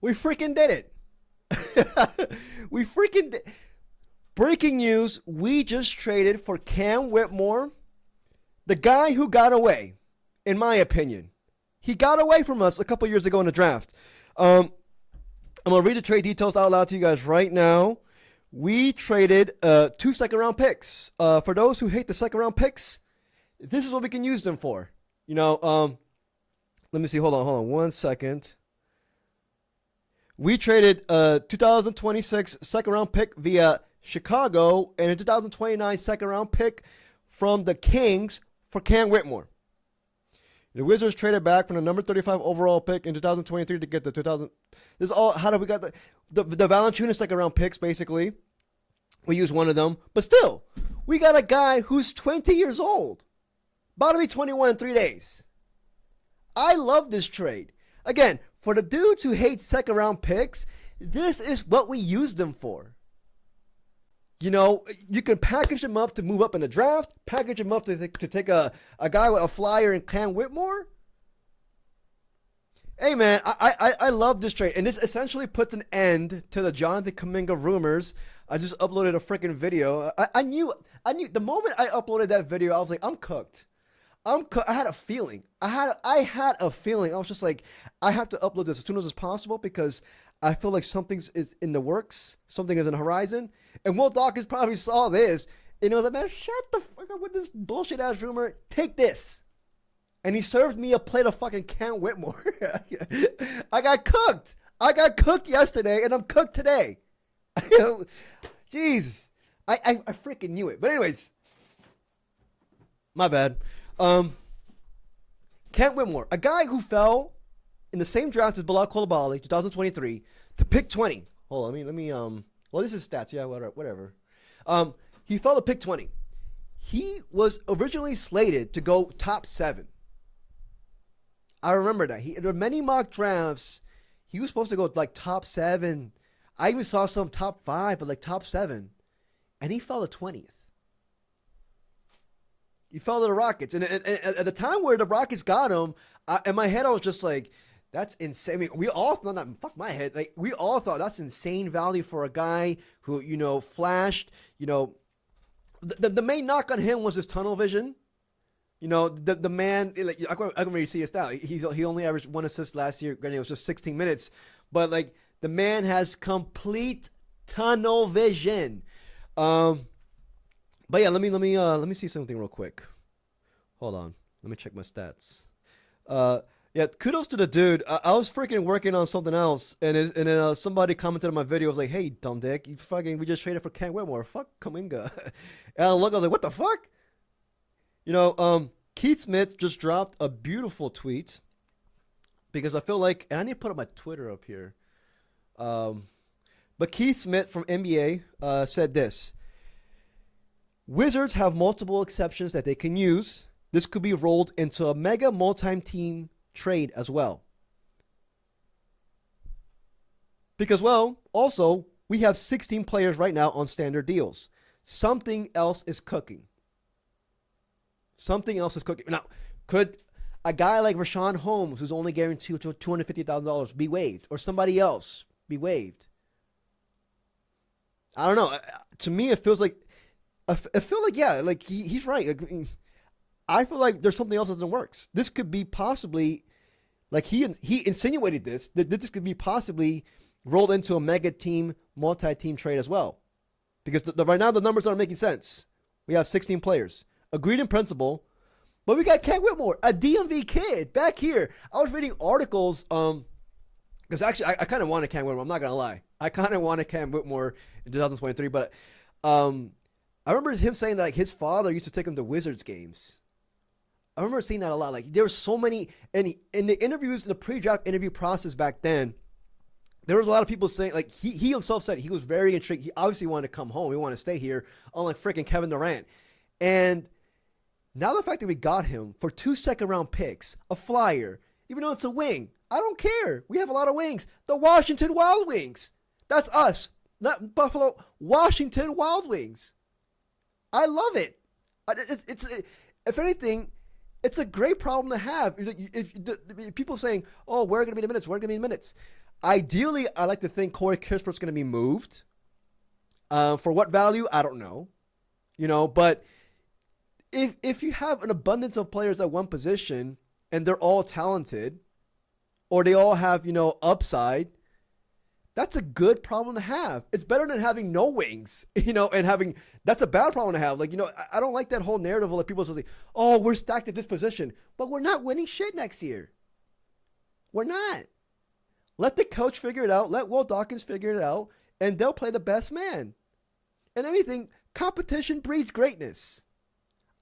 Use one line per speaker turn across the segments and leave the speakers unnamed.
We freaking did it. We freaking did. Breaking news, we just traded for Cam Whitmore, the guy who got away, in my opinion. He got away from us a couple years ago in the draft. I'm going to read the trade details out loud to you guys right now. We traded 2 second-round picks. For those who hate the second-round picks, this is what we can use them for. Let me see. Hold on 1 second. We traded a 2026 second-round pick via Chicago and a 2029 second-round pick from the Kings for Cam Whitmore. The Wizards traded back from the number 35 overall pick in 2023 to get the 2000. This is all. How did we got the Valanciunas second-round picks? Basically, we used one of them, but still, we got a guy who's 20 years old, about to be 21 in 3 days. I love this trade. Again, for the dudes who hate second-round picks, this is what we use them for. You can package them up to move up in the draft, package them up to take a guy with a flyer and Cam Whitmore. Hey, man, I love this trade. And this essentially puts an end to the Jonathan Kuminga rumors. I just uploaded a freaking video. I knew the moment I uploaded that video, I was like, I'm cooked. I had a feeling. I had a feeling. I was just like, I have to upload this as soon as possible because I feel like something's is in the works. Something is on the horizon. And Will Dawkins probably saw this and he was like, man, shut the fuck up with this bullshit ass rumor. Take this. And he served me a plate of fucking Cam Whitmore. I got cooked. I got cooked yesterday and I'm cooked today. Jeez. I freaking knew it. But anyways, my bad. Cam Whitmore, a guy who fell in the same draft as Bilal Coulibaly, 2023, to pick 20. Hold on, let me well, this is stats, yeah, whatever. He fell to pick 20. He was originally slated to go top 7. I remember that. There were many mock drafts. He was supposed to go like top 7. I even saw some top 5, but like top 7. And he fell to 20th. He fell to the Rockets. And at the time where the Rockets got him, in my head I was just like, that's insane. I mean, we all thought that. Fuck my head. Like we all thought that's insane value for a guy who flashed. The main knock on him was his tunnel vision. The man. Like I can really see his style. He only averaged 1 assist last year. Granted, it was just 16 minutes, but like the man has complete tunnel vision. But yeah, let me see something real quick. Hold on. Let me check my stats. Yeah, kudos to the dude. I was freaking working on something else, and then somebody commented on my video. I was like, "Hey, dumb dick, we just traded for Cam Whitmore. Fuck Kuminga." And I was like, "What the fuck?" Keith Smith just dropped a beautiful tweet because I feel like, and I need to put up my Twitter up here. But Keith Smith from NBA said this: Wizards have multiple exceptions that they can use. This could be rolled into a mega multi-team trade as well. Because, well, also, we have 16 players right now on standard deals. Something else is cooking. Something else is cooking. Now, could a guy like Rashawn Holmes, who's only guaranteed to $250,000, be waived? Or somebody else be waived? I don't know. To me, it feels like, yeah, like he's right. Like, I feel like there's something else in the works. This could be possibly, like he insinuated this, that this could be possibly rolled into a mega team, multi-team trade as well. Because right now the numbers aren't making sense. We have 16 players. Agreed in principle, but we got Cam Whitmore, a DMV kid, back here. I was reading articles, because actually I kind of wanted Cam Whitmore, I'm not going to lie. I kind of wanted Cam Whitmore in 2023, but I remember him saying that like, his father used to take him to Wizards games. I remember seeing that a lot. Like there were so many, and in the interviews, in the pre-draft interview process back then, there was a lot of people saying, like he himself said he was very intrigued. He obviously wanted to come home. He wanted to stay here, unlike freaking Kevin Durant. And now the fact that we got him for 2 second-round picks, a flyer, even though it's a wing, I don't care. We have a lot of wings. The Washington Wild Wings. That's us, not Buffalo. Washington Wild Wings. I love it. It's if anything, It's a great problem to have. If people saying, "Oh, where are going to be the minutes? Where are going to be the minutes?" Ideally, I like to think Corey Kispert's going to be moved. For what value? I don't know. But if you have an abundance of players at one position and they're all talented, or they all have upside, that's a good problem to have. It's better than having no wings, and having that's a bad problem to have. I don't like that whole narrative of people saying, "Oh, we're stacked at this position," but we're not winning shit next year. We're not. Let the coach figure it out. Let Will Dawkins figure it out, and they'll play the best man. And anything, competition breeds greatness.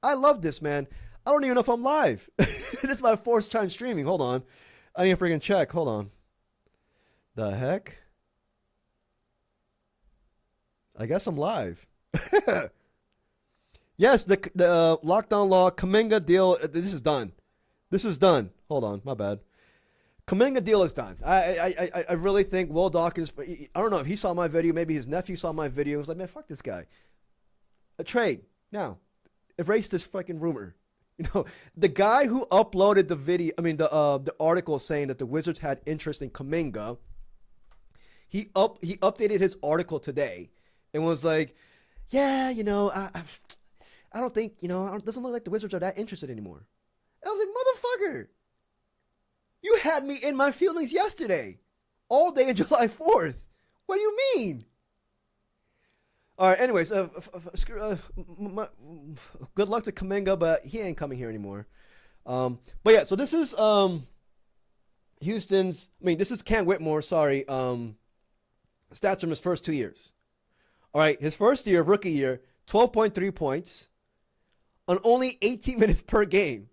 I love this, man. I don't even know if I'm live. This is my fourth time streaming. Hold on. I need to freaking check. Hold on. The heck? I guess I'm live. Yes, the lockdown law, Kuminga deal, this is done. This is done. Hold on. My bad. Kuminga deal is done. I really think Will Dawkins, I don't know if he saw my video, maybe his nephew saw my video. He was like, man, fuck this guy. A trade. Now, erase this fucking rumor. The guy who uploaded the video, the article saying that the Wizards had interest in Kuminga, he updated his article today and was like, yeah, I don't think, it doesn't look like the Wizards are that interested anymore. I was like, motherfucker, you had me in my feelings yesterday, all day on July 4th. What do you mean? All right, anyways, good luck to Kuminga, but he ain't coming here anymore. But yeah, so this is this is Cam Whitmore, sorry, stats from his first 2 years. All right, his first year, rookie year, 12.3 points on only 18 minutes per game.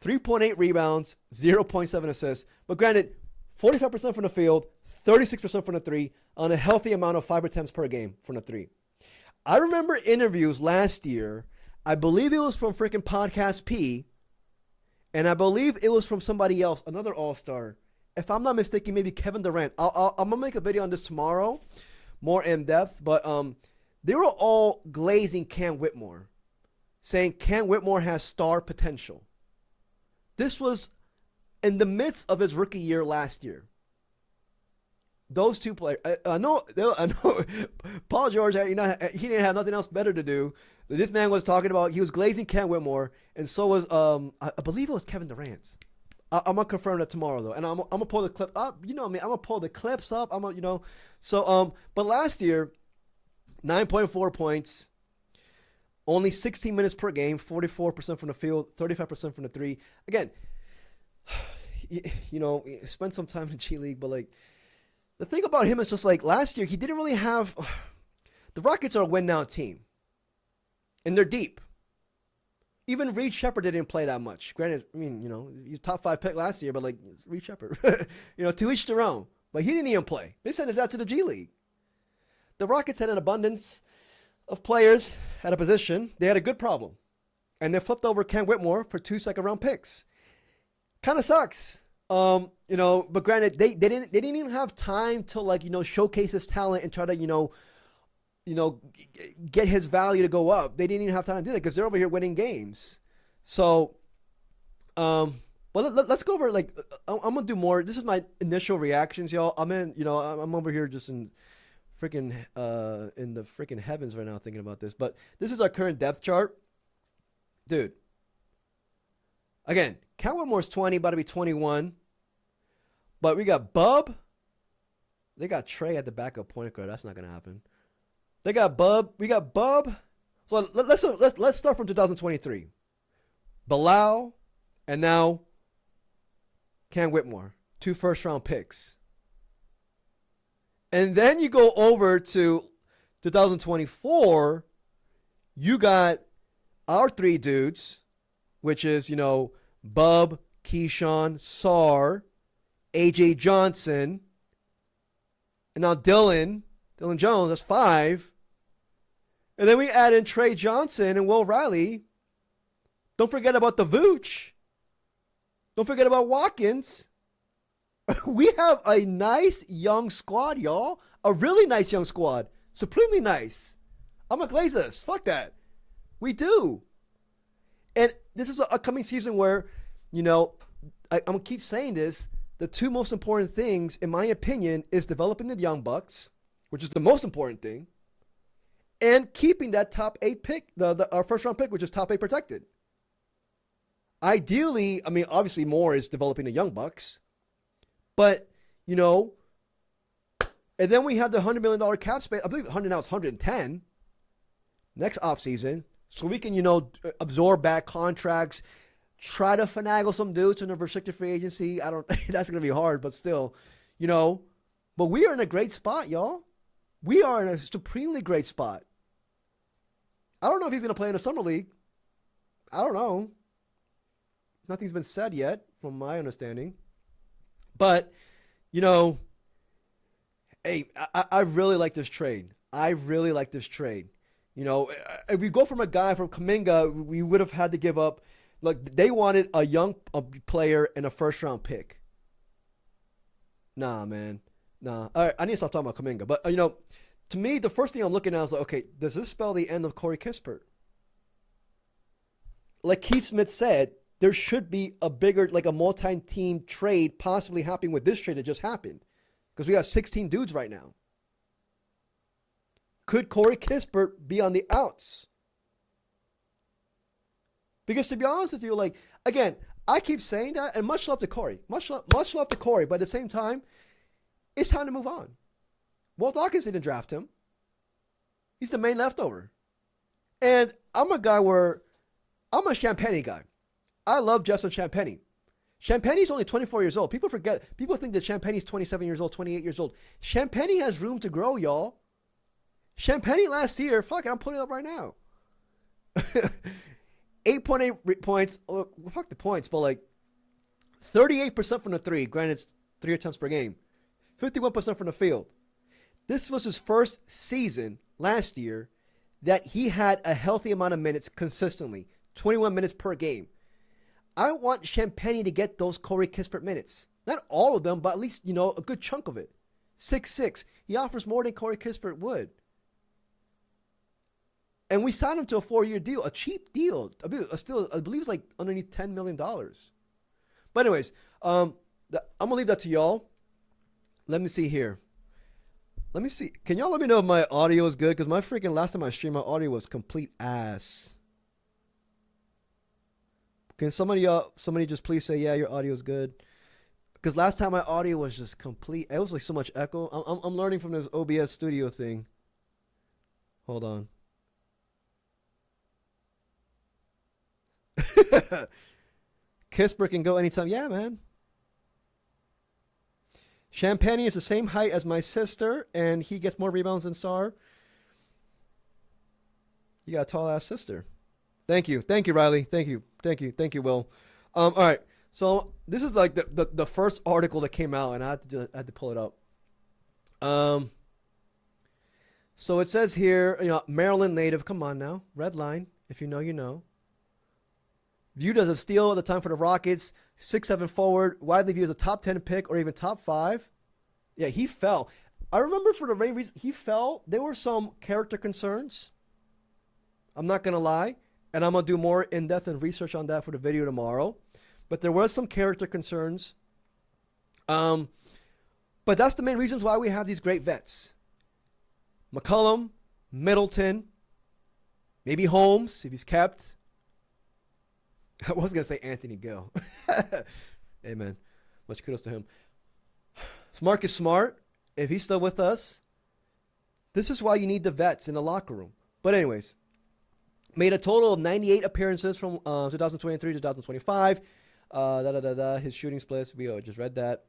3.8 rebounds, 0.7 assists. But granted, 45% from the field, 36% from the three, on a healthy amount of 5 attempts per game from the three. I remember interviews last year. I believe it was from freaking Podcast P. And I believe it was from somebody else, another all-star. If I'm not mistaken, maybe Kevin Durant. I'm going to make a video on this tomorrow, more in depth. But they were all glazing Cam Whitmore, saying Cam Whitmore has star potential. This was in the midst of his rookie year last year. Those two players, I know. Paul George, he didn't have nothing else better to do. This man was talking about, he was glazing Cam Whitmore, and so was, I believe it was Kevin Durant. I'm going to confirm that tomorrow, though. And I'm going to pull the clip up. You know me, I'm going to pull the clips up. But last year, 9.4 points, only 16 minutes per game, 44% from the field, 35% from the three. Again, spent some time in G League, but the thing about him is just last year, he didn't really have. The Rockets are a win now team, and they're deep. Even Reed Shepherd didn't play that much. Granted, he's top 5 pick last year, but Reed Shepherd, to each their own. But he didn't even play. They sent his ass to the G League. The Rockets had an abundance of players at a position. They had a good problem, and they flipped over Cam Whitmore for 2 second-round picks. Kind of sucks. But granted, they didn't even have time to showcase his talent and try to get his value to go up. They didn't even have time to do that because they're over here winning games. So, but let's go over I'm gonna do more. This is my initial reactions, y'all. I'm over here just in freaking in the freaking heavens right now thinking about this. But this is our current depth chart, dude. Again, Cam Whitmore's 20, about to be 21. But we got Bub. They got Trey at the backup point guard. That's not gonna happen. They got Bub. We got Bub. So let's start from 2023. Bilal, and now Cam Whitmore, 2 first-round picks. And then you go over to 2024. You got our 3 dudes, which is Bub, Keyshawn, Sarr, AJ Johnson, and now Dylan Jones. That's 5. And then we add in Trey Johnson and Will Riley. Don't forget about the Vooch. Don't forget about Watkins. We have a nice young squad, y'all. A really nice young squad. Supremely nice. I'm a Glazers. Fuck that. We do. And this is a upcoming season where, you know, I'm going to keep saying this. The two most important things, in my opinion, is developing the young bucks, which is the most important thing, and keeping that top 8 pick, our first round pick, which is top 8 protected. Ideally, I mean, obviously more is developing the young bucks, but, you know, and then we have the $100 million cap space. I believe 100 now is 110 next offseason. So we can, you know, absorb bad contracts, try to finagle some dudes in a restricted free agency. I don't, that's going to be hard, but still, you know, but we are in a great spot, y'all. We are in a supremely great spot. I don't know if he's going to play in the summer league. I don't know. Nothing's been said yet from my understanding, but, you know, hey, I really like this trade. I really like this trade. You know, if we go from a guy from Kuminga, we would have had to give up. Look, they wanted a young player and a first-round pick. Nah, man. Nah. All right, I need to stop talking about Kuminga. But, you know, to me, the first thing I'm looking at is like, okay, does this spell the end of Corey Kispert? Like Keith Smith said, there should be a bigger, like a multi-team trade possibly happening with this trade that just happened. Because we have 16 dudes right now. Could Corey Kispert be on the outs? Because to be honest with you, like, again, I keep saying that, and much love to Corey. Much love to Corey, but at the same time, it's time to move on. Walt Dawkins didn't draft him. He's the main leftover. And I'm a guy where, I'm a Champagny guy. I love Justin Champagny. Champagny's only 24 years old. People forget. People think that Champagny's 27 years old, 28 years old. Champagny has room to grow, y'all. Champagny last year, fuck it, I'm putting it up right now. 8.8 points. Oh, fuck the points, but like 38% from the three. Granted, it's 3 attempts per game. 51% from the field. This was his first season last year that he had a healthy amount of minutes consistently. 21 minutes per game. I want Champagny to get those Corey Kispert minutes. Not all of them, but at least, you know, a good chunk of it. 6'6". He offers more than Corey Kispert would. And we signed him to a 4-year deal, a cheap deal. I believe it's like underneath $10 million. But anyways, I'm going to leave that to y'all. Let me see here. Let me see. Can y'all let me know if my audio is good? Because my freaking last time I streamed, my audio was complete ass. Can somebody just please say, yeah, your audio is good? Because last time my audio was just complete. It was like so much echo. I'm learning from this OBS studio thing. Hold on. Kispert can go anytime. Yeah, man. Champagny is the same height as my sister, and he gets more rebounds than Sarr. You got a tall ass sister. Thank you, Riley. Thank you, Will. All right. So this is like the first article that came out, and I had to pull it up. So it says here, you know, Maryland native. Come on now, red line. If you know, you know. Viewed as a steal at the time for the Rockets, 6'7" forward, widely viewed as a top 10 pick or even top 5. Yeah, he fell. I remember for the main reason he fell, there were some character concerns. I'm not going to lie. And I'm going to do more in-depth and research on that for the video tomorrow. But there were some character concerns. But that's the main reasons why we have these great vets. McCollum, Middleton, maybe Holmes, if he's kept. I was going to say Anthony Gill. Hey, man. Much kudos to him. Marcus Smart, if he's still with us, this is why you need the vets in the locker room. But anyways, made a total of 98 appearances from 2023 to 2025. His shooting splits, we just read that.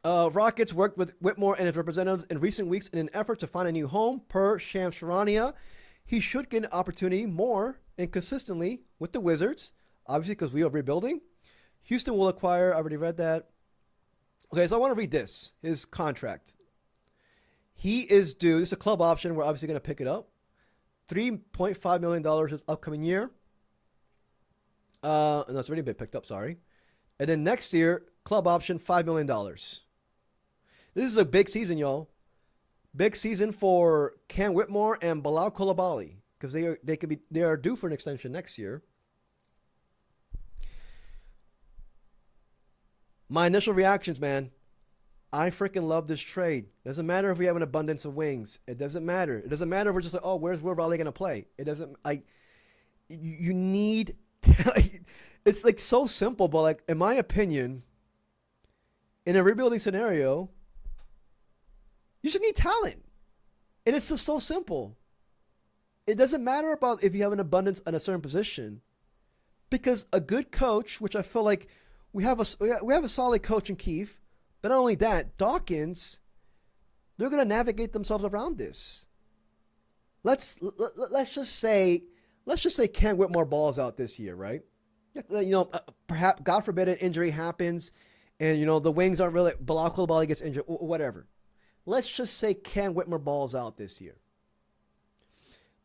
Rockets worked with Whitmore and his representatives in recent weeks in an effort to find a new home. Per Shams Charania, he should get an opportunity more and consistently with the Wizards, obviously because we are rebuilding. Houston will acquire, I already read that. Okay, so I want to read this, his contract. He is due, this is a club option, we're obviously going to pick it up. $3.5 million this upcoming year. And that's already been picked up, sorry. And then next year, club option, $5 million. This is a big season, y'all. Big season for Cam Whitmore and Bilal Coulibaly because they are due for an extension next year. My initial reactions, man. I freaking love this trade. Doesn't matter if we have an abundance of wings. It doesn't matter. It doesn't matter if we're just like, oh, where Raleigh gonna play? It doesn't. You need. It's like so simple, but like in my opinion, in a rebuilding scenario, you just need talent, and it's just so simple. It doesn't matter about if you have an abundance in a certain position, because a good coach, which I feel like we have a solid coach in Keith, but not only that, Dawkins, they're gonna navigate themselves around this. Let's just say Ken Whitmore balls out this year, right? Perhaps God forbid an injury happens, and the wings aren't really Bilal Coulibaly gets injured, whatever. Let's just say Ken Whitmore balls out this year,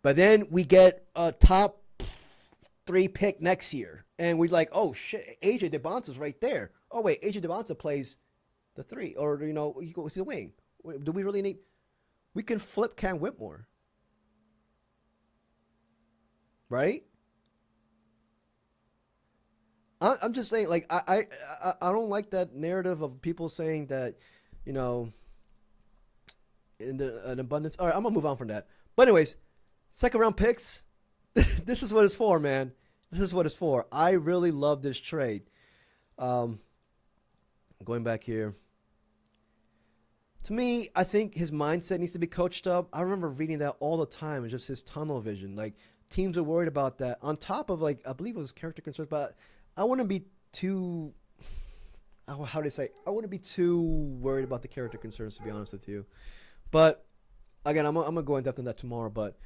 but then we get a top 3 pick next year, and we're like, oh shit, AJ DeBonsa's right there. Oh wait, AJ DeBonsa plays the 3, or he goes to the wing. Do we really need? We can flip Ken Whitmore, right? I'm just saying, like I don't like that narrative of people saying that, in an abundance. All right, I'm gonna move on from that. But anyways, second round picks. This is what it's for, man. This is what it's for. I really love this trade. Going back here. To me, I think his mindset needs to be coached up. I remember reading that all the time, and just his tunnel vision. Like, teams are worried about that. On top of, like, I believe it was character concerns, but I wouldn't be too, how do I say? I wouldn't be too worried about the character concerns, to be honest with you. But again, I'm gonna go in depth on that tomorrow. But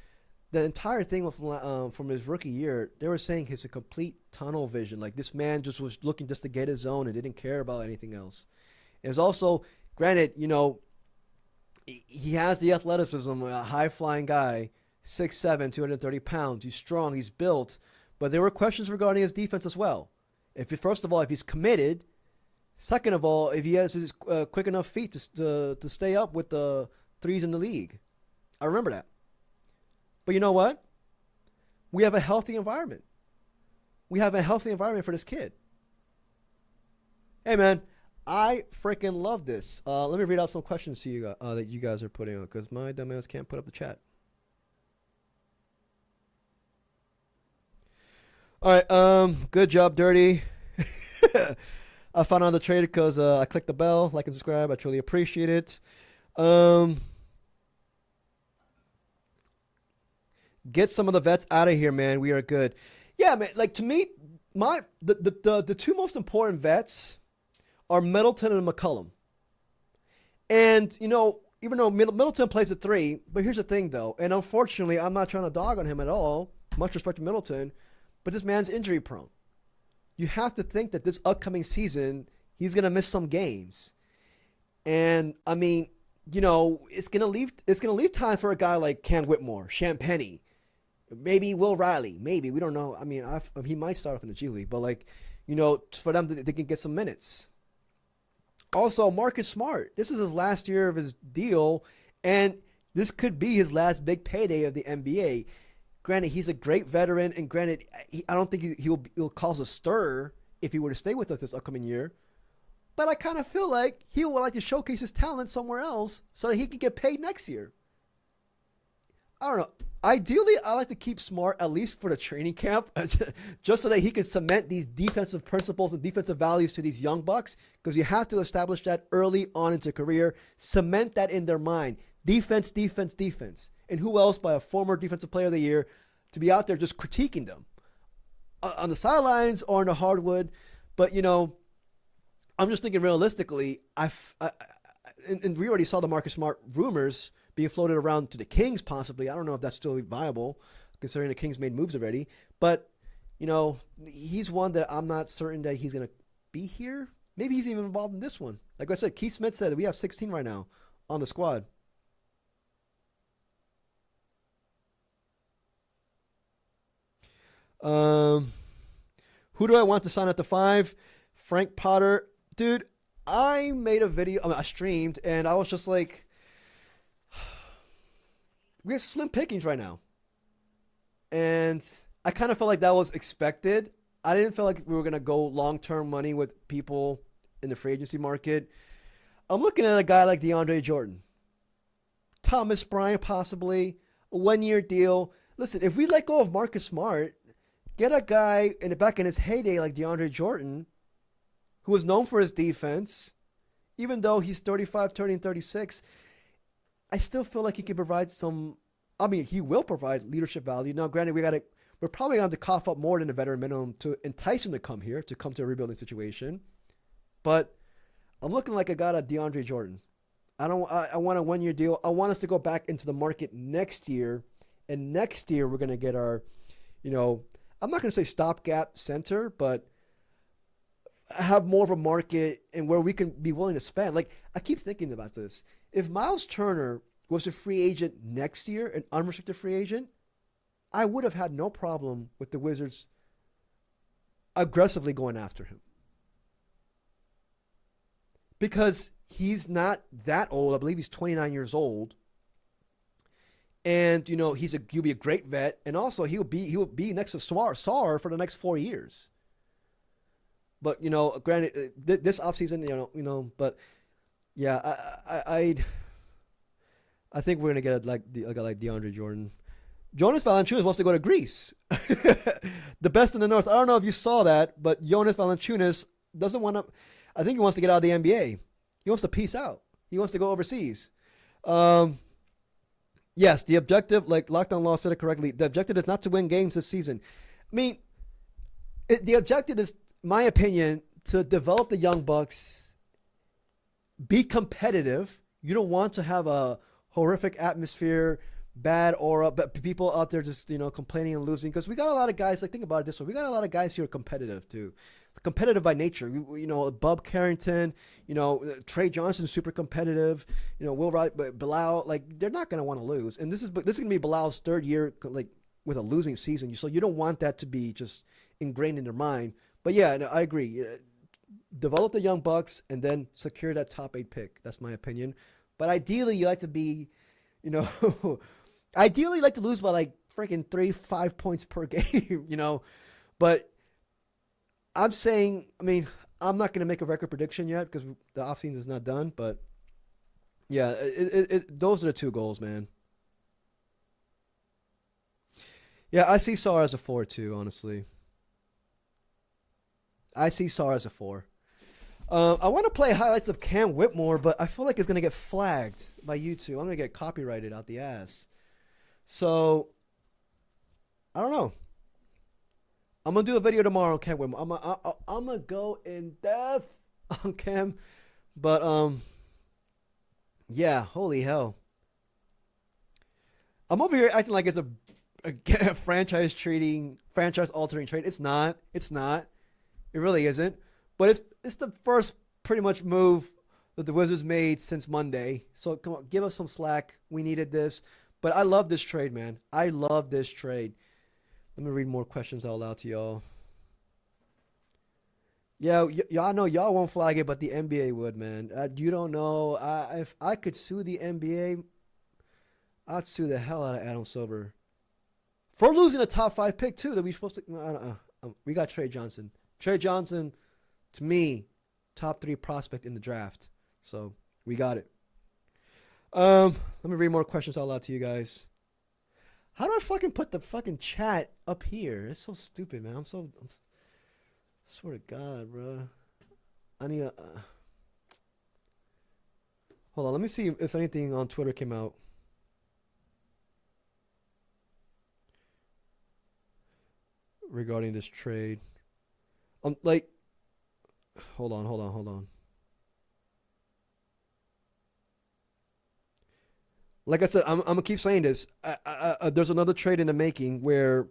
the entire thing from his rookie year, they were saying he's a complete tunnel vision. Like, this man just was looking just to get his own and didn't care about anything else. It was also, granted, he has the athleticism, a high-flying guy, 6'7", 230 pounds. He's strong, he's built. But there were questions regarding his defense as well. First of all, if he's committed. Second of all, if he has his quick enough feet to stay up with the threes in the league. I remember that. But you know what? We have a healthy environment. We have a healthy environment for this kid. Hey, man, I freaking love this. Let me read out some questions to you that you guys are putting on, because my dumbass can't put up the chat. All right, good job, Dirty. I found out the trade because I clicked the bell, like and subscribe. I truly appreciate it. Get some of the vets out of here, man. We are good. Yeah, man. Like, to me, the 2 most important vets are Middleton and McCollum. And even though Middleton plays at 3, but here's the thing, though. And unfortunately, I'm not trying to dog on him at all. Much respect to Middleton, but this man's injury prone. You have to think that this upcoming season, he's going to miss some games. And I mean, it's going to leave time for a guy like Cam Whitmore, Champagnie, maybe Will Riley, maybe, we don't know. I mean, he might start off in the G League, but for them they can get some minutes. Also, Marcus Smart, this is his last year of his deal, and this could be his last big payday of the NBA. Granted, he's a great veteran, and granted, I don't think he'll cause a stir if he were to stay with us this upcoming year. But I kind of feel like he would like to showcase his talent somewhere else so that he can get paid next year. I don't know. Ideally, I like to keep Smart at least for the training camp, just so that he can cement these defensive principles and defensive values to these young bucks, because you have to establish that early on in their career, cement that in their mind. Defense, defense, defense. And who else by a former defensive player of the year to be out there just critiquing them on the sidelines or on the hardwood. But, I'm just thinking realistically, and we already saw the Marcus Smart rumors being floated around to the Kings possibly. I don't know if that's still viable considering the Kings made moves already. But, he's one that I'm not certain that he's going to be here. Maybe he's even involved in this one. Like I said, Keith Smith said that we have 16 right now on the squad. Who do I want to sign at the 5? Frank Potter. Dude, I made a video, I streamed, and I was just like, we have slim pickings right now. And I kind of felt like that was expected. I didn't feel like we were going to go long-term money with people in the free agency market. I'm looking at a guy like DeAndre Jordan, Thomas Bryant, possibly a 1-year deal. Listen, if we let go of Marcus Smart, get a guy back in his heyday like DeAndre Jordan, who was known for his defense, even though he's 35, turning 36, I still feel like he can provide some. I mean, he will provide leadership value. Now, granted, we're probably going to cough up more than the veteran minimum to entice him to come here, to come to a rebuilding situation. But I'm looking like a guy like DeAndre Jordan. I want a 1-year deal. I want us to go back into the market next year. And next year, we're going to get our, I'm not going to say stopgap center, but have more of a market and where we can be willing to spend. Like, I keep thinking about this. If Miles Turner was a free agent next year, an unrestricted free agent, I would have had no problem with the Wizards aggressively going after him. Because he's not that old. I believe he's 29 years old. And, he'll be a great vet. And also, he'll be next to Sar for the next 4 years. But, granted, this offseason, but, yeah, I think we're going to get a guy like DeAndre Jordan. Jonas Valanciunas wants to go to Greece. The best in the North. I don't know if you saw that, but Jonas Valanciunas doesn't want to. I think he wants to get out of the NBA. He wants to peace out. He wants to go overseas. Yes, the objective, like Lockdown Law said it correctly, the objective is not to win games this season. I mean, the objective is, my opinion, to develop the young Bucks, be competitive. You don't want to have a horrific atmosphere, bad aura, but people out there just, complaining and losing. Because we got a lot of guys, like, think about it this way. We got a lot of guys who are competitive, too. Competitive by nature. Bub Carrington, Trey Johnson, super competitive. Will Wright, Bilal, like, they're not going to want to lose. And this is going to be Bilal's third year, like, with a losing season. So you don't want that to be just ingrained in their mind. But yeah, no, I agree. Develop the young Bucks and then secure that top 8 pick. That's my opinion. But ideally, you like to be, ideally, you like to lose by like freaking 3-5 points per game, But I'm saying, I'm not going to make a record prediction yet because the offseason is not done. But yeah, those are the 2 goals, man. Yeah, I see Sar as a 4 too, honestly. I see Sar as a 4. I want to play highlights of Cam Whitmore, but I feel like it's going to get flagged by YouTube. I'm going to get copyrighted out the ass. So, I don't know. I'm going to do a video tomorrow on Cam Whitmore. I'm going to go in depth on Cam. But, yeah, holy hell. I'm over here acting like it's a franchise-altering trade. It's not. It really isn't. But it's the first pretty much move that the Wizards made since Monday. So come on, give us some slack. We needed this. But I love this trade, man. I love this trade. Let me read more questions out loud to y'all. Yeah, y'all know y'all won't flag it, but the NBA would, man. You don't know. If I could sue the NBA, I'd sue the hell out of Adam Silver. For losing a top 5 pick, too, that we supposed to... we got Trey Johnson. Trey Johnson... To me, top 3 prospect in the draft. So, we got it. Let me read more questions out loud to you guys. How do I fucking put the fucking chat up here? It's so stupid, man. I swear to God, bro. I need a... Hold on, let me see if anything on Twitter came out. Regarding this trade. Hold on. Like I said, I'm going to keep saying this. There's another trade in the making where,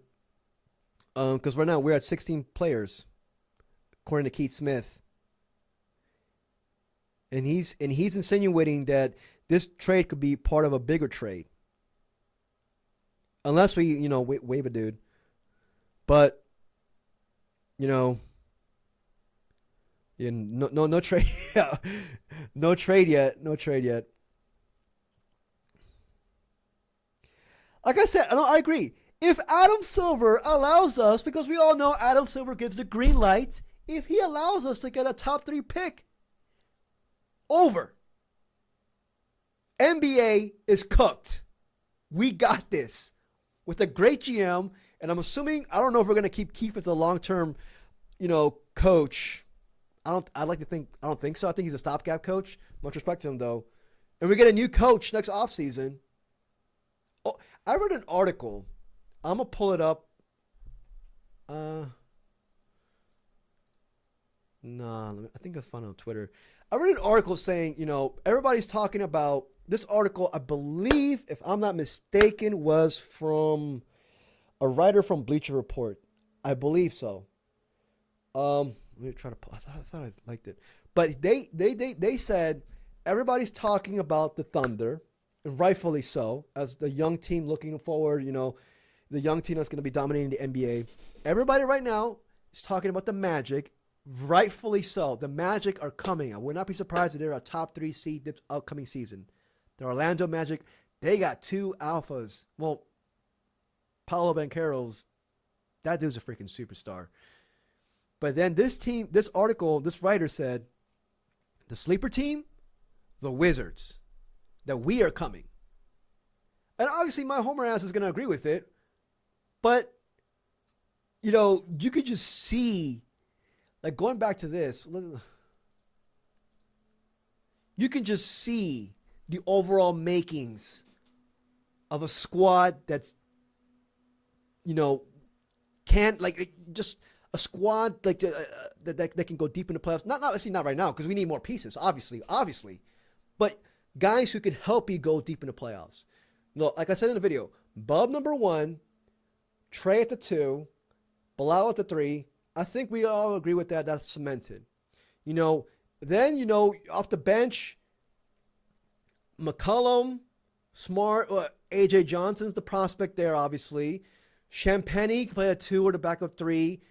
because right now we're at 16 players, according to Keith Smith. And he's insinuating that this trade could be part of a bigger trade. Unless we, waive a dude. But, yeah, no trade. No trade yet. Like I said, I agree. If Adam Silver allows us, because we all know Adam Silver gives the green light, if he allows us to get a top 3 pick Over. NBA is cooked. We got this with a great GM, and I'm assuming I don't know if we're gonna keep Keefe as a long-term, coach. I don't think so. I think he's a stopgap coach. Much respect to him though. And we get a new coach next offseason. Oh, I read an article. I'm gonna pull it up. I think I'll find it on Twitter. I read an article saying, everybody's talking about this article. I believe, if I'm not mistaken, was from a writer from Bleacher Report. I believe so. Let me try to pull. I thought I liked it, but they said everybody's talking about the Thunder, and rightfully so, as the young team looking forward. The young team that's going to be dominating the NBA. Everybody right now is talking about the Magic. Rightfully so. The Magic are coming. I would not be surprised if they're a top 3 seed this upcoming season. The Orlando Magic, they got 2 alphas. Well, Paolo Banchero's, that dude's a freaking superstar. But then this writer said, the sleeper team, the Wizards, that we are coming. And obviously my homer ass is going to agree with it. But, you could just see, like going back to this, you can just see the overall makings of a squad that's, just a squad that can go deep in the playoffs. Not right now because we need more pieces, obviously, but guys who can help you go deep in the playoffs. Like I said in the video, Bub number 1, Trey at the 2, Bilal at the 3. I think we all agree with that. That's cemented. Then, off the bench, McCollum, Smart, AJ Johnson's the prospect there, obviously. Champagny can play a 2 or the backup 3.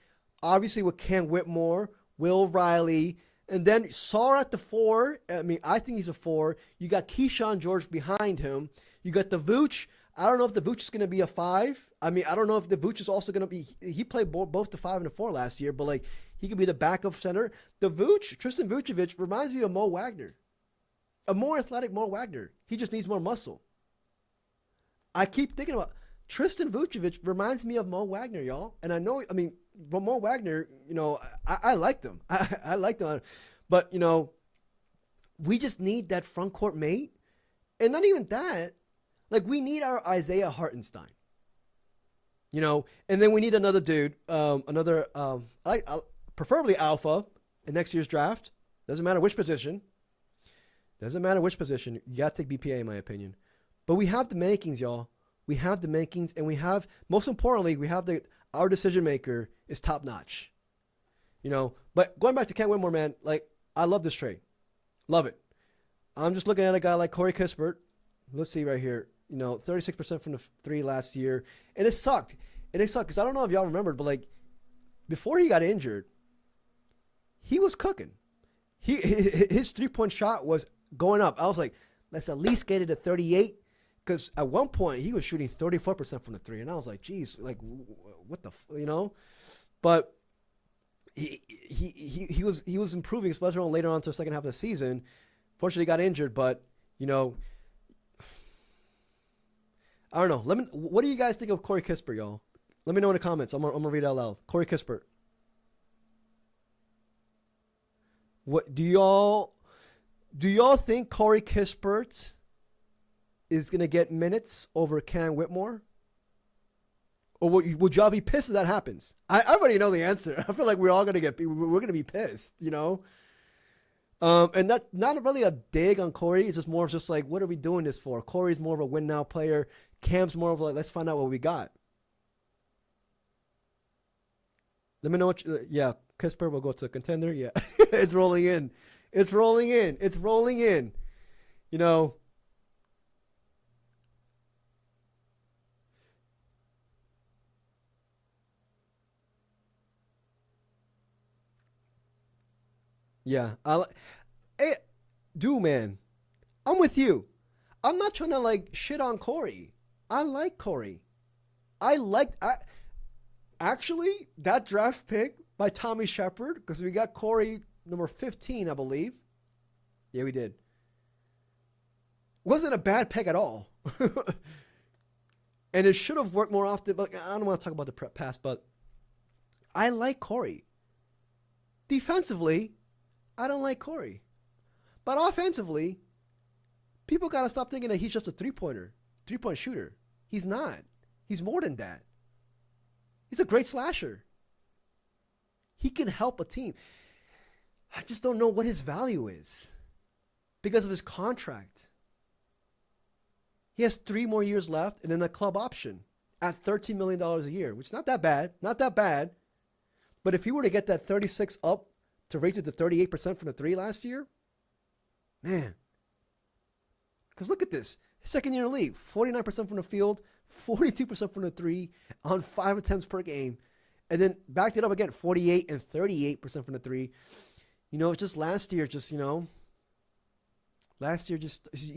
Obviously with Cam Whitmore, Will Riley, and then Sarr at the 4. I think he's a 4. You got Keyshawn George behind him. You got the Vooch. I don't know if the Vooch is going to be a 5. I don't know if the Vooch is also going to be. He played both the 5 and the 4 last year, but he could be the backup center. The Vooch, Tristan Vucevic, reminds me of Mo Wagner, a more athletic Mo Wagner. He just needs more muscle. I keep thinking about Tristan Vucevic reminds me of Mo Wagner, y'all. And I know, Mo Wagner, I liked him. I liked him, but we just need that front court mate, and not even that. We need our Isaiah Hartenstein, and then we need another dude, preferably alpha in next year's draft. Doesn't matter which position. You got to take BPA, in my opinion. But we have the makings, y'all. We have the makings, and most importantly, our decision maker is top notch. But going back to Ken Whitmore, man, I love this trade. Love it. I'm just looking at a guy like Corey Kispert. Let's see right here. 36% from the 3 last year. And it sucked. Because I don't know if y'all remembered, but before he got injured, he was cooking. His 3-point shot was going up. I was like, let's at least get it to 38. Because at one point, he was shooting 34% from the 3. And I was like, geez, what the, But he was improving, especially later on to the second half of the season. Fortunately, he got injured, but, I don't know. What do you guys think of Corey Kispert, y'all? Let me know in the comments. I'm gonna read it out loud. Corey Kispert. What do y'all think Corey Kispert is gonna get minutes over Cam Whitmore? Or would y'all be pissed if that happens? I already know the answer. I feel like we're gonna be pissed, And not really a dig on Corey. It's just more of what are we doing this for? Corey's more of a win now player. Cam's more of let's find out what we got. Let me know what. Yeah, Kispert will go to a contender. Yeah, it's rolling in. Yeah, hey, dude, man, I'm with you. I'm not trying to shit on Corey. I like Corey. Actually, that draft pick by Tommy Shepard, because we got Corey number 15, I believe. Yeah, we did. Wasn't a bad pick at all. And it should have worked more often. But I don't want to talk about the pass, but I like Corey. Defensively, I don't like Corey. But offensively, people got to stop thinking that he's just a three-point shooter. He's not. He's more than that. He's a great slasher. He can help a team. I just don't know what his value is because of his contract. He has 3 more years left and then a club option at $13 million a year, which is not that bad. Not that bad. But if he were to get that 36 up to raise it to 38% from the 3 last year, man. Because look at this. Second year in the league, 49% from the field, 42% from the 3 on 5 attempts per game. And then backed it up again, 48 and 38% from the 3. Just last year, he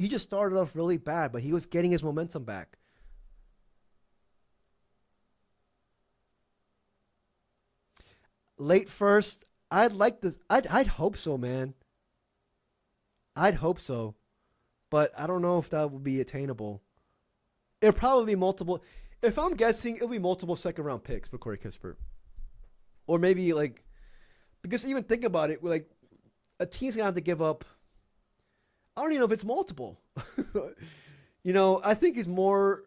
just started off really bad, but he was getting his momentum back. Late first, I'd hope so, man. I'd hope so. But I don't know if that would be attainable. It'll probably be multiple. If I'm guessing, it'll be multiple second-round picks for Corey Kispert. Or maybe, because even think about it, a team's going to have to give up. I don't even know if it's multiple. I think it's more.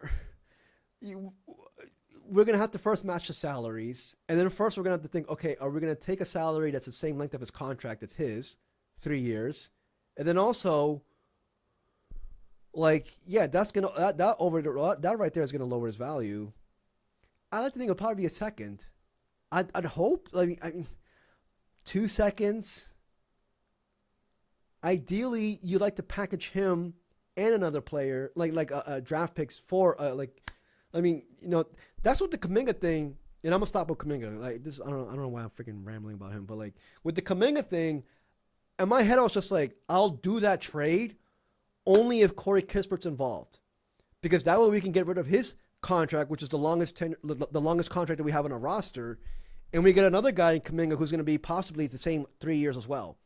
We're going to have to first match the salaries. And then first we're going to have to think, okay, are we going to take a salary that's the same length of his contract as his, 3 years? And then also, that's going to, that right there is going to lower his value. I like to think it'll probably be a second. I'd hope, 2 seconds. Ideally, you'd like to package him and another player, draft picks for, that's what the Kuminga thing, and I'm gonna stop with Kuminga. I don't know why I'm freaking rambling about him, but with the Kuminga thing, in my head I was just I'll do that trade only if Corey Kispert's involved, because that way we can get rid of his contract, which is the longest contract that we have on our roster, and we get another guy in Kuminga who's going to be possibly the same 3 years as well,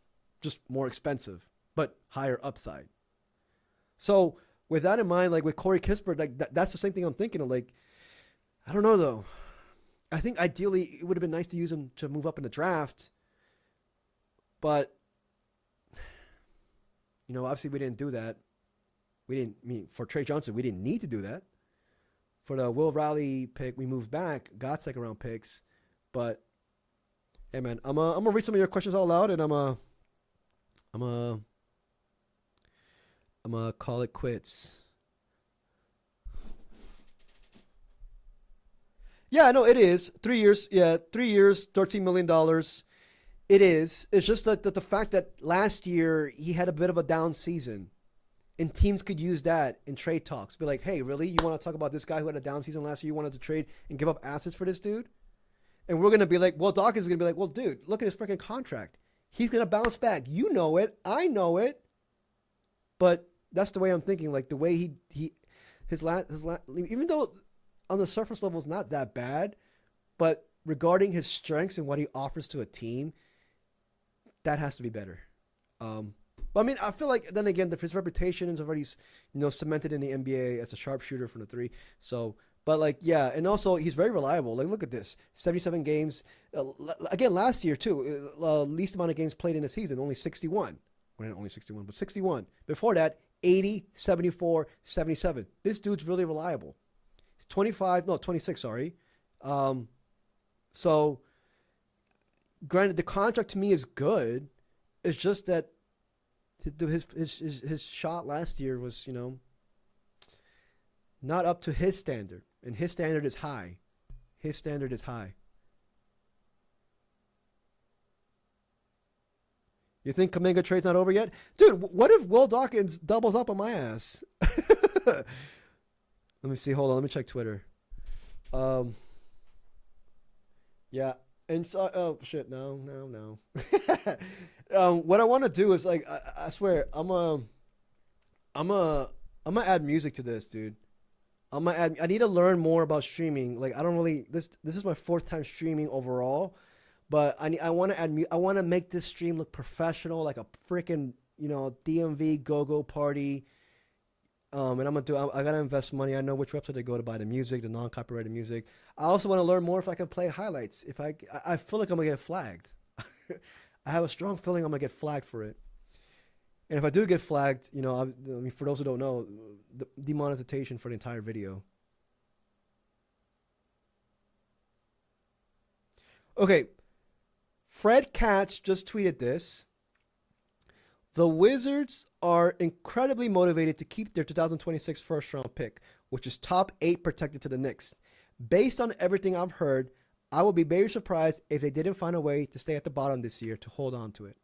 just more expensive but higher upside. So with that in mind, with Corey Kispert, that's the same thing I'm thinking of. I don't know though. I think ideally it would have been nice to use him to move up in the draft, but obviously we didn't do that. For Trey Johnson, we didn't need to do that. For the Will Riley pick, we moved back, got second round picks, but hey man, I'm gonna read some of your questions out loud, and I'm gonna call it quits. Yeah, no, it is 3 years. Yeah, 3 years, $13 million. It is. It's just that the fact that last year he had a bit of a down season, and teams could use that in trade talks. Be like, hey, really? You want to talk about this guy who had a down season last year? You wanted to trade and give up assets for this dude? And we're gonna be like, well, Dawkins is gonna be like, well, dude, look at his freaking contract. He's gonna bounce back. You know it. I know it. But that's the way I'm thinking. The way his last, even though on the surface level is not that bad, but regarding his strengths and what he offers to a team, that has to be better. But I feel then again, his reputation is already, cemented in the NBA as a sharpshooter from the 3. So, but yeah, and also he's very reliable. Look at this, 77 games. Again, last year too, least amount of games played in a season, only 61. Well, not only 61, but 61. Before that, 80, 74, 77. This dude's really reliable. He's 26, sorry. So, granted, the contract to me is good. It's just that his shot last year was, not up to his standard. And his standard is high. His standard is high. You think Kuminga trade's not over yet? Dude, what if Will Dawkins doubles up on my ass? Let me see. Hold on. Let me check Twitter. Yeah. And so, oh shit, no. What I want to do is I swear, I'm gonna add music to this, dude. I need to learn more about streaming. I don't really, this is my 4th time streaming overall, but I want to make this stream look professional, like a freaking, DMV go-go party. And I gotta invest money. I know which website to go to buy the music, the non-copyrighted music. I also want to learn more if I can play highlights. I feel like I'm gonna get flagged. I have a strong feeling I'm gonna get flagged for it. And if I do get flagged, I mean, for those who don't know, the demonetization for the entire video. Okay, Fred Katz just tweeted this. The Wizards are incredibly motivated to keep their 2026 first-round pick, which is top 8 protected to the Knicks. Based on everything I've heard, I will be very surprised if they didn't find a way to stay at the bottom this year to hold on to it.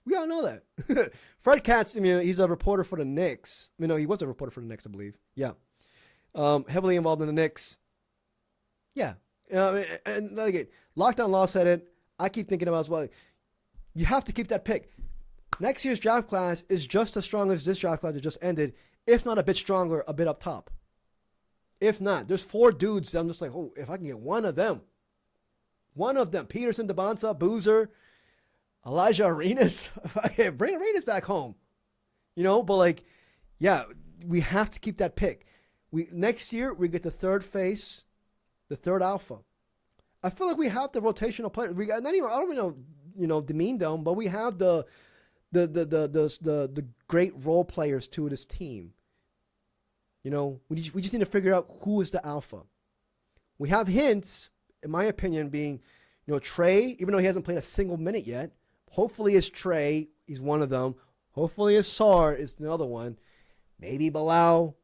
We all know that. Fred Katz, he's a reporter for the Knicks. He was a reporter for the Knicks, I believe. Yeah. Heavily involved in the Knicks. Yeah. And like Lockdown Law said it. I keep thinking about it as well. You have to keep that pick. Next year's draft class is just as strong as this draft class that just ended, if not a bit stronger, a bit up top. If not, there's 4 dudes that I'm just like, oh, if I can get one of them. Peterson, DeBonsa, Boozer, Elijah Arenas. Bring Arenas back home. But we have to keep that pick. Next year, we get the third face, the third alpha. I feel like we have the rotational players. I don't demean them, but we have the great role players to this team. We just need to figure out who is the alpha. We have hints, in my opinion, being, Trey, even though he hasn't played a single minute yet. Hopefully it's Trey. He's one of them. Hopefully it's Sar is the other one. Maybe Bilal.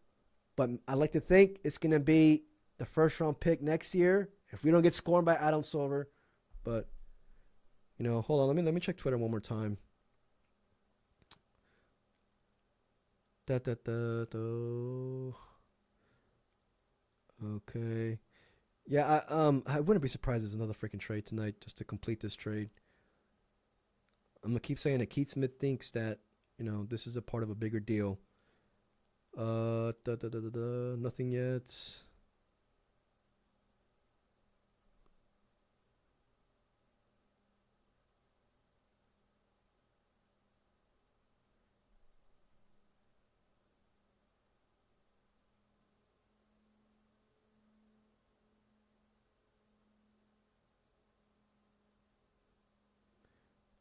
But I like to think it's going to be the first round pick next year. If we don't get scorned by Adam Silver. But, hold on. Let me check Twitter one more time. Okay. Yeah, I wouldn't be surprised if there's another freaking trade tonight just to complete this trade. I'm going to keep saying that Keith Smith thinks that, this is a part of a bigger deal. Nothing yet.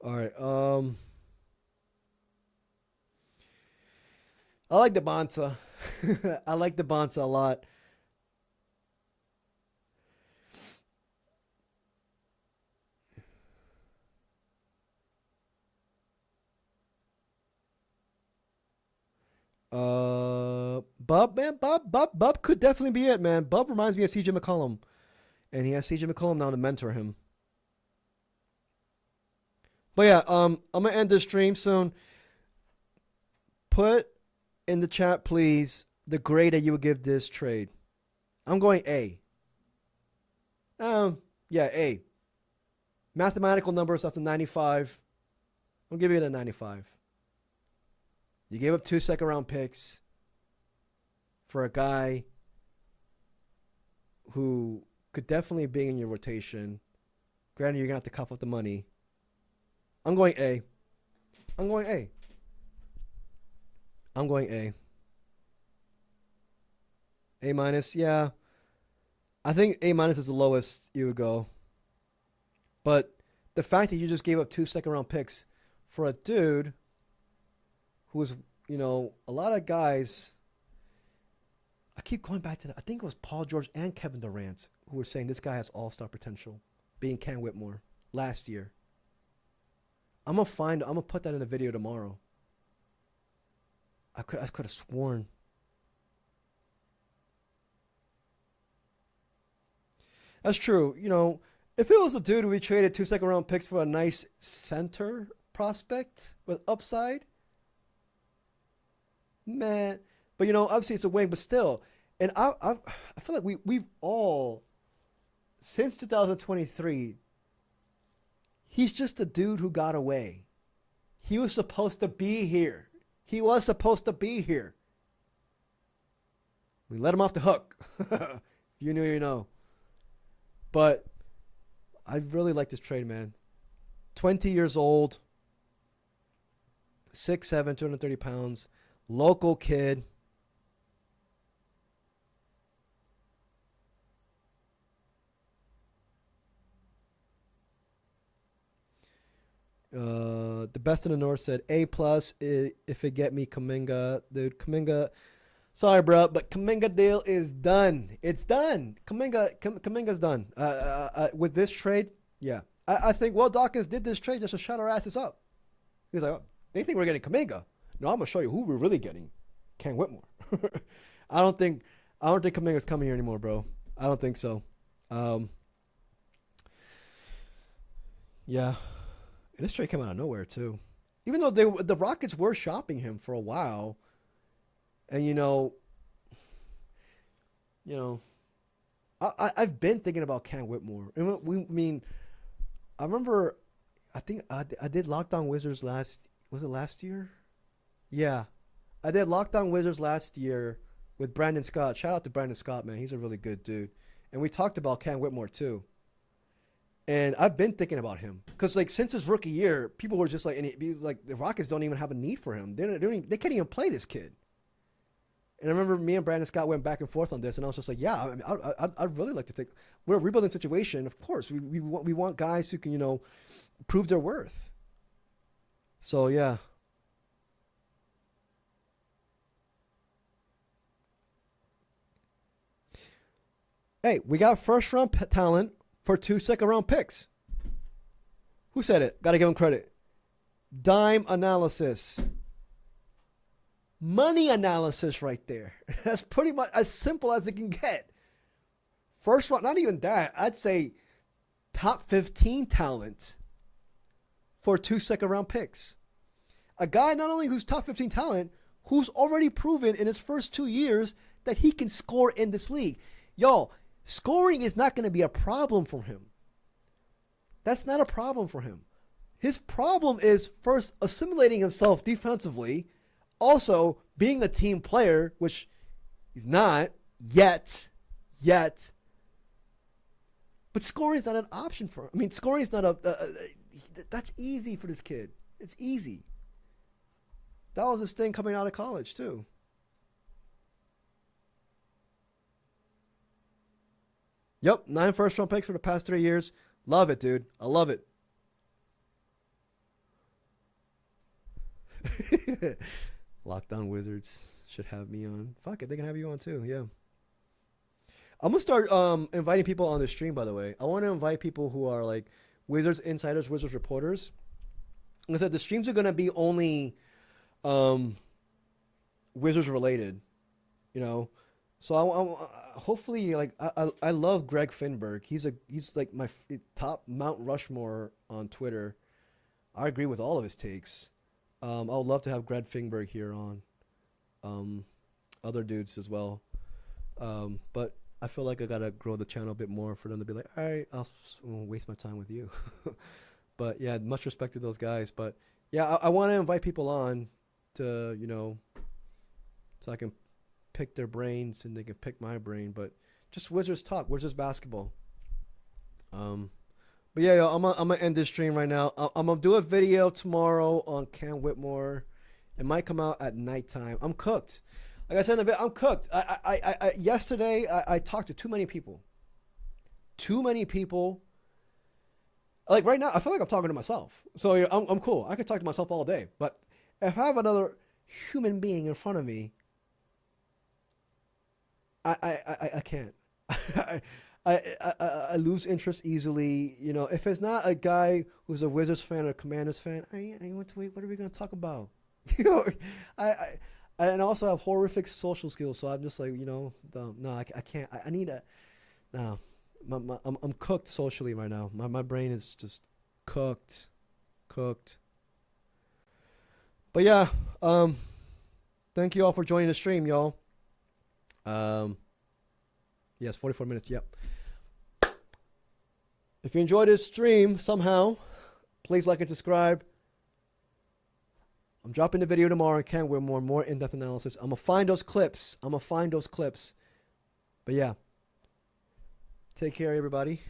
All right. I like the Bonta. I like the Bonta a lot. Bub could definitely be it, man. Bub reminds me of CJ McCollum, and he has CJ McCollum now to mentor him. But yeah, I'm gonna end this stream soon. Put in the chat, please, the grade that you would give this trade. I'm going A. Yeah, A. Mathematical numbers, that's a 95. I'll give you a 95. You gave up 2 second-round picks for a guy who could definitely be in your rotation. Granted, you're going to have to cough up the money. I'm going A. I'm going A. I'm going A. A minus, yeah. I think A minus is the lowest you would go. But the fact that you just gave up 2 second-round picks for a dude who was, a lot of guys. I keep going back to that. I think it was Paul George and Kevin Durant who were saying this guy has all-star potential, being Cam Whitmore last year. I'm gonna put that in a video tomorrow. I could have sworn. That's true. If it was a dude who we traded 2 second-round picks for a nice center prospect with upside, man. But obviously it's a wing, but still. And I feel like we've all, since 2023, he's just a dude who got away. He was supposed to be here. We let him off the hook. If you knew, you know. But I really like this trade, man. 20 years old, 6'7", 230 pounds, local kid. The best in the North said A plus if it get me Kuminga. Dude, Kuminga. Sorry, bro, but Kuminga deal is done. It's done. Kuminga's done. With this trade, yeah. I think Will Dawkins did this trade just to shut our asses up. He's like, oh, they think we're getting Kuminga. No, I'm gonna show you who we're really getting. Ken Whitmore. I don't think Kuminga's coming here anymore, bro. I don't think so. Yeah. And this trade came out of nowhere too. Even though the Rockets were shopping him for a while, and I've been thinking about Ken Whitmore. And I remember, I think I did Lockdown Wizards was it last year? Yeah. I did Lockdown Wizards last year with Brandon Scott. Shout out to Brandon Scott, man. He's a really good dude. And we talked about Ken Whitmore too. And I've been thinking about him because, like, since his rookie year, people were just like, the Rockets don't even have a need for him. They can't even play this kid. And I remember me and Brandon Scott went back and forth on this, and I was just like, yeah, I'd really like to take. We're a rebuilding situation, of course. We want guys who can prove their worth. So yeah. Hey, we got first round talent for 2 second-round picks. Who said it? Got to give him credit. Dime analysis. Money analysis right there. That's pretty much as simple as it can get. First round, not even that. I'd say top 15 talent for 2 second-round picks. A guy not only who's top 15 talent, who's already proven in his first 2 years that he can score in this league. Y'all, scoring is not going to be a problem for him. That's not a problem for him. His problem is first assimilating himself defensively, also being a team player, which he's not yet. But scoring is not an option for him. I mean, scoring is not that's easy for this kid. It's easy. That was his thing coming out of college too. Yep, 9 first-round picks for the past 3 years. Love it, dude. I love it. Lockdown Wizards should have me on. Fuck it, they can have you on too. Yeah. I'm gonna start inviting people on the stream. By the way, I want to invite people who are like Wizards insiders, Wizards reporters. Like I said, the streams are gonna be only Wizards related. So I hopefully, like, I love Greg Finberg. He's like my top Mount Rushmore on Twitter. I agree with all of his takes. I would love to have Greg Finberg here on. Other dudes as well. But I feel like I gotta grow the channel a bit more for them to be like, all right, I'll waste my time with you. But yeah, much respect to those guys. But yeah, I want to invite people on to so I can pick their brains and they can pick my brain, but just Wizards talk, Wizards basketball. But yeah, yo, I'm gonna end this stream right now. I'm gonna do a video tomorrow on Ken Whitmore. It might come out at nighttime. I'm cooked. Like I said in the video, I'm cooked. Yesterday I talked to too many people. Like right now, I feel like I'm talking to myself. So yeah, I'm cool. I can talk to myself all day. But if I have another human being in front of me, I can't. I lose interest easily. If it's not a guy who's a Wizards fan or a Commanders fan, what are we gonna talk about? I and also have horrific social skills, so I'm just like, no, I can't. I need a. No, I'm cooked socially right now. My brain is just cooked. But yeah, thank you all for joining the stream, y'all. Yes, 44 minutes. Yep. If you enjoyed this stream somehow, please like and subscribe. I'm dropping the video tomorrow. I can't wait more in-depth analysis. I'm gonna find those clips. But yeah, take care, everybody.